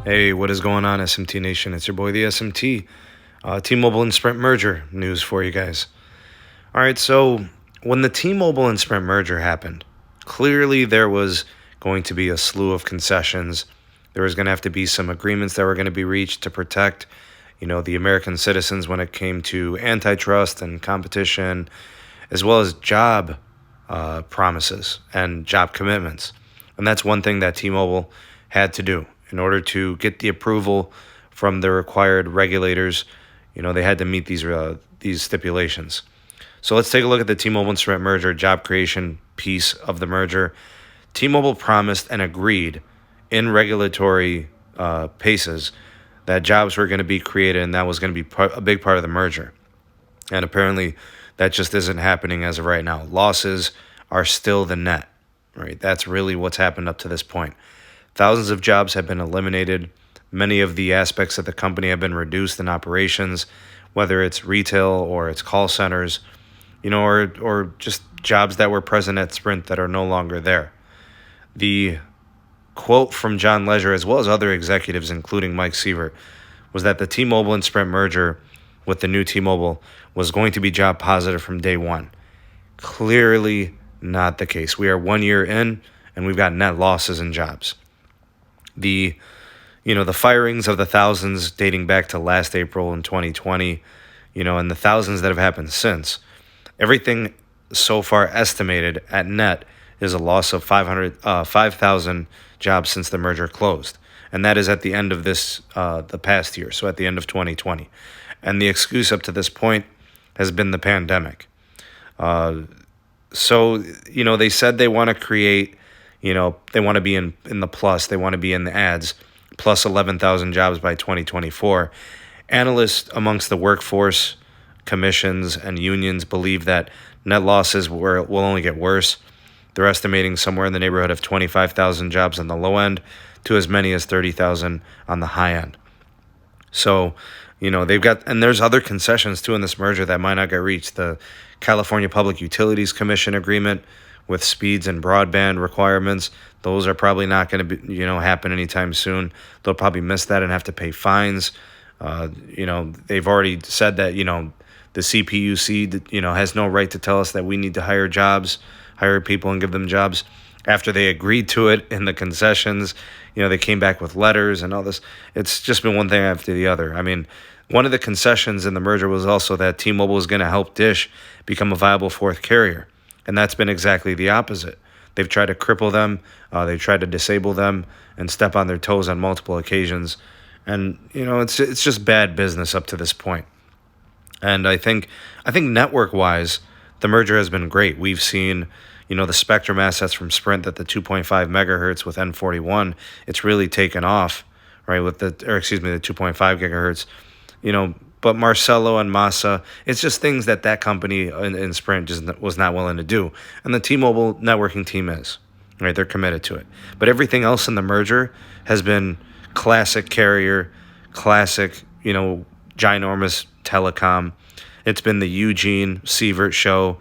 Hey, what is going on, SMT Nation? It's your boy, the SMT. T-Mobile and Sprint merger news for you guys. All right, so when the T-Mobile and Sprint merger happened, clearly there was going to be a slew of concessions. There was going to have to be some agreements that were going to be reached to protect, the American citizens when it came to antitrust and competition, as well as job promises and job commitments. And that's one thing that T-Mobile had to do. In order to get the approval from the required regulators, they had to meet these stipulations. So let's take a look at the T-Mobile and Sprint merger, job creation piece of the merger. T-Mobile promised and agreed in regulatory paces that jobs were going to be created, and that was going to be a big part of the merger. And apparently that just isn't happening as of right now. Losses are still the net, right? That's really what's happened up to this point. Thousands of jobs have been eliminated. Many of the aspects of the company have been reduced in operations, whether it's retail or it's call centers, or just jobs that were present at Sprint that are no longer there. The quote from John Legere, as well as other executives, including Mike Sievert, was that the T-Mobile and Sprint merger with the new T-Mobile was going to be job positive from day one. Clearly not the case. We are 1 year in, and we've got net losses in jobs. The firings of the thousands dating back to last April in 2020, and the thousands that have happened since, everything so far estimated at net is a loss of 5,000 jobs since the merger closed. And that is at the end of the past year, so at the end of 2020. And the excuse up to this point has been the pandemic. So they said they want to create, they want to be in the plus, they want to be in the ads, plus 11,000 jobs by 2024. Analysts amongst the workforce, commissions, and unions believe that net losses will only get worse. They're estimating somewhere in the neighborhood of 25,000 jobs on the low end to as many as 30,000 on the high end. So, they've got, and there's other concessions too in this merger that might not get reached. The California Public Utilities Commission agreement with speeds and broadband requirements, those are probably not going to be, happen anytime soon. They'll probably miss that and have to pay fines. They've already said that, the CPUC, has no right to tell us that we need to hire people and give them jobs. After they agreed to it in the concessions, they came back with letters and all this. It's just been one thing after the other. I mean, one of the concessions in the merger was also that T-Mobile is going to help Dish become a viable fourth carrier. And that's been exactly the opposite. They've tried to cripple them. They've tried to disable them and step on their toes on multiple occasions. And, it's just bad business up to this point. And I think network-wise, the merger has been great. We've seen, the spectrum assets from Sprint at the 2.5 megahertz with N41. It's really taken off, right, with the 2.5 gigahertz. But Marcelo and Massa, it's just things that company in Sprint just was not willing to do. And the T-Mobile networking team is, right? They're committed to it. But everything else in the merger has been classic carrier, classic, ginormous telecom. It's been the Eugene Sievert show,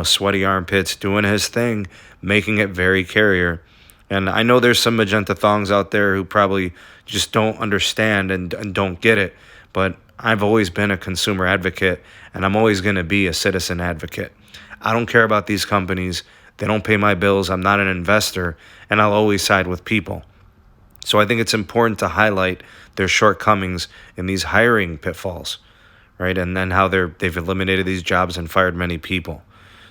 sweaty armpits, doing his thing, making it very carrier. And I know there's some magenta thongs out there who probably just don't understand and don't get it. But I've always been a consumer advocate, and I'm always going to be a citizen advocate. I don't care about these companies. They don't pay my bills. I'm not an investor, and I'll always side with people. So I think it's important to highlight their shortcomings in these hiring pitfalls, right? And then how they've eliminated these jobs and fired many people.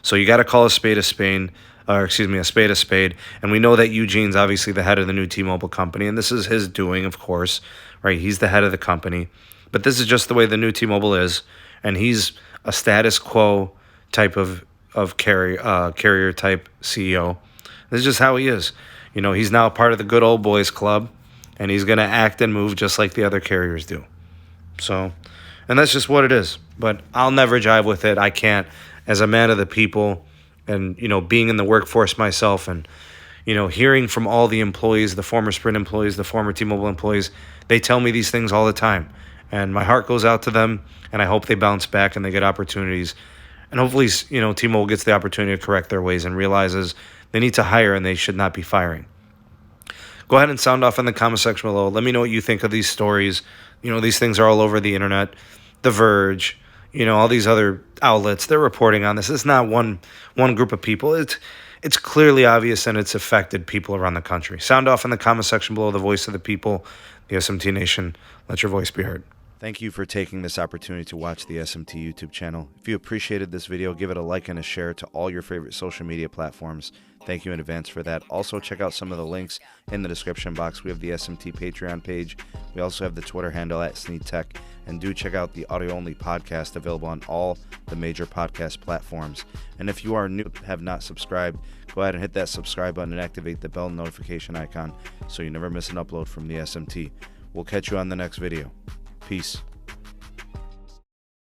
So you got to call a spade a spade. A spade a spade. And we know that Eugene's obviously the head of the new T-Mobile company, and this is his doing, of course, right? He's the head of the company. But this is just the way the new T-Mobile is, and he's a status quo type of carrier type CEO. This is just how he is. He's now part of the good old boys club, and he's going to act and move just like the other carriers do. So, and that's just what it is. But I'll never jive with it. I can't, as a man of the people, and being in the workforce myself, and hearing from all the employees, the former Sprint employees, the former T-Mobile employees, they tell me these things all the time. And my heart goes out to them, and I hope they bounce back and they get opportunities. And hopefully, T-Mobile gets the opportunity to correct their ways and realizes they need to hire and they should not be firing. Go ahead and sound off in the comment section below. Let me know what you think of these stories. You know, these things are all over the internet. The Verge, you know, all these other outlets, they're reporting on this. It's not one group of people. It's clearly obvious, and it's affected people around the country. Sound off in the comment section below, the voice of the people, the SMT Nation. Let your voice be heard. Thank you for taking this opportunity to watch the SMT YouTube channel. If you appreciated this video, give it a like and a share to all your favorite social media platforms. Thank you in advance for that. Also, check out some of the links in the description box. We have the SMT Patreon page. We also have the Twitter handle at SneedTech. And do check out the audio-only podcast available on all the major podcast platforms. And if you are new, have not subscribed, go ahead and hit that subscribe button and activate the bell notification icon so you never miss an upload from the SMT. We'll catch you on the next video. Peace.